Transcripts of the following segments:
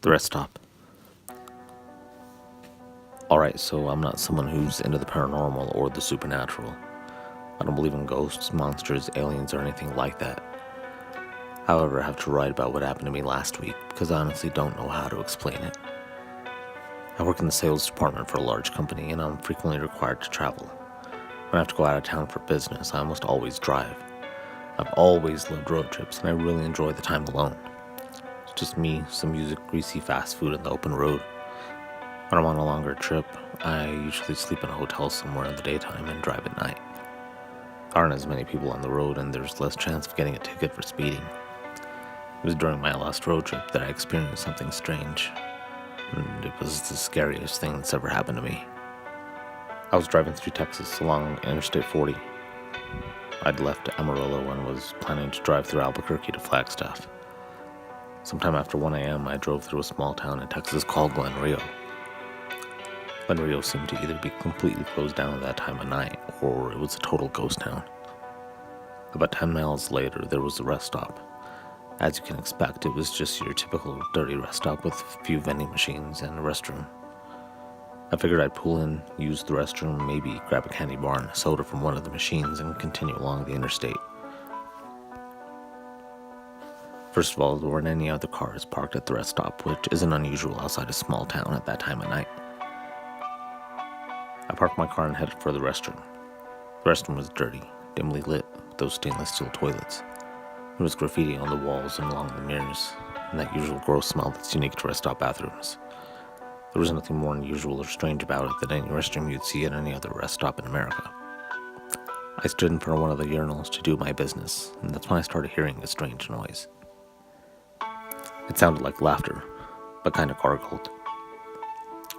The rest stop. Alright, so I'm not someone who's into the paranormal or the supernatural. I don't believe in ghosts, monsters, aliens, or anything like that. However, I have to write about what happened to me last week because I honestly don't know how to explain it. I work in the sales department for a large company and I'm frequently required to travel. When I have to go out of town for business, I almost always drive. I've always loved road trips and I really enjoy the time alone. It's just me, some music, greasy fast food, and the open road. When I'm on a longer trip, I usually sleep in a hotel somewhere in the daytime and drive at night. There aren't as many people on the road and there's less chance of getting a ticket for speeding. It was during my last road trip that I experienced something strange, and it was the scariest thing that's ever happened to me. I was driving through Texas along Interstate 40. I'd left Amarillo and was planning to drive through Albuquerque to Flagstaff. Sometime after 1 a.m., I drove through a small town in Texas called Glen Rio. Glen Rio seemed to either be completely closed down at that time of night, or it was a total ghost town. About 10 miles later, there was a rest stop. As you can expect, it was just your typical dirty rest stop with a few vending machines and a restroom. I figured I'd pull in, use the restroom, maybe grab a candy bar and a soda from one of the machines and continue along the interstate. First of all, there weren't any other cars parked at the rest stop, which isn't unusual outside a small town at that time of night. I parked my car and headed for the restroom. The restroom was dirty, dimly lit, with those stainless steel toilets. There was graffiti on the walls and along the mirrors, and that usual gross smell that's unique to rest stop bathrooms. There was nothing more unusual or strange about it than any restroom you'd see at any other rest stop in America. I stood in front of one of the urinals to do my business, and that's when I started hearing a strange noise. It sounded like laughter, but kind of gargled.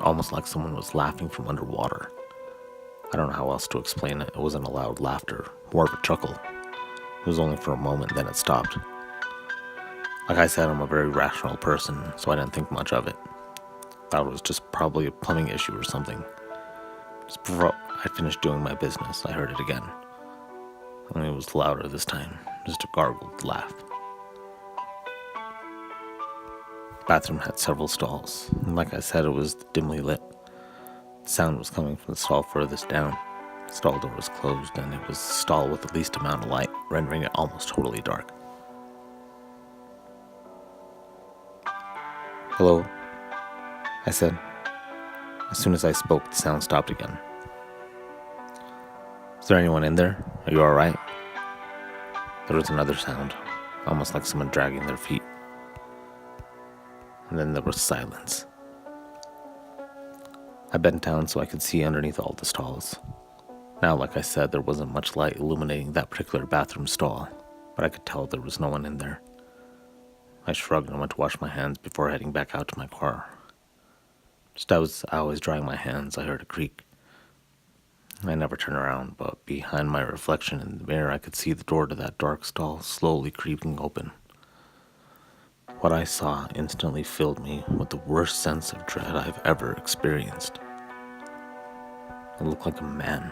Almost like someone was laughing from underwater. I don't know how else to explain it. It wasn't a loud laughter, more of a chuckle. It was only for a moment, then it stopped. Like I said, I'm a very rational person, so I didn't think much of it. Thought it was just probably a plumbing issue or something. Just before I finished doing my business, I heard it again. Only it was louder this time, just a gargled laugh. The bathroom had several stalls, and like I said, it was dimly lit. The sound was coming from the stall furthest down. The stall door was closed, and it was a stall with the least amount of light, rendering it almost totally dark. "Hello?" I said. As soon as I spoke, the sound stopped again. "Is there anyone in there? Are you alright?" There was another sound, almost like someone dragging their feet. And then there was silence. I bent down so I could see underneath all the stalls. Now, like I said, there wasn't much light illuminating that particular bathroom stall, but I could tell there was no one in there. I shrugged and went to wash my hands before heading back out to my car. Just as I was drying my hands, I heard a creak. I never turned around, but behind my reflection in the mirror, I could see the door to that dark stall slowly creeping open. What I saw instantly filled me with the worst sense of dread I've ever experienced. It looked like a man,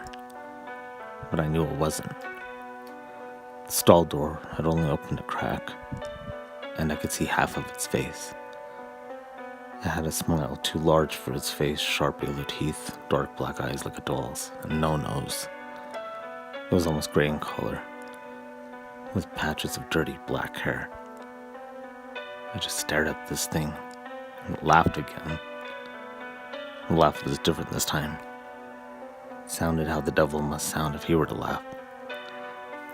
but I knew it wasn't. The stall door had only opened a crack, and I could see half of its face. It had a smile too large for its face, sharp yellow teeth, dark black eyes like a doll's, and no nose. It was almost gray in color, with patches of dirty black hair. I just stared at this thing and laughed again. The laugh was different this time. It sounded how the devil must sound if he were to laugh.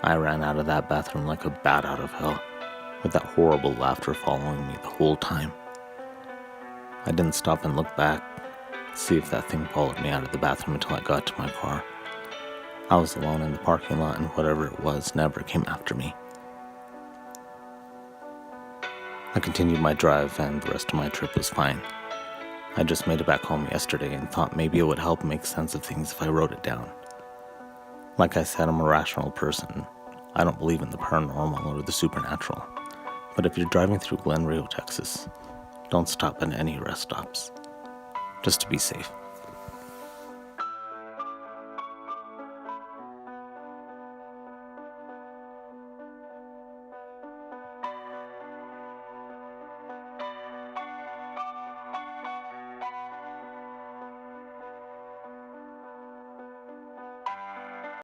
I ran out of that bathroom like a bat out of hell, with that horrible laughter following me the whole time. I didn't stop and look back to see if that thing followed me out of the bathroom until I got to my car. I was alone in the parking lot and whatever it was never came after me. I continued my drive and the rest of my trip was fine. I just made it back home yesterday and thought maybe it would help make sense of things if I wrote it down. Like I said, I'm a rational person. I don't believe in the paranormal or the supernatural. But if you're driving through Glen Rio, Texas, don't stop at any rest stops. Just to be safe.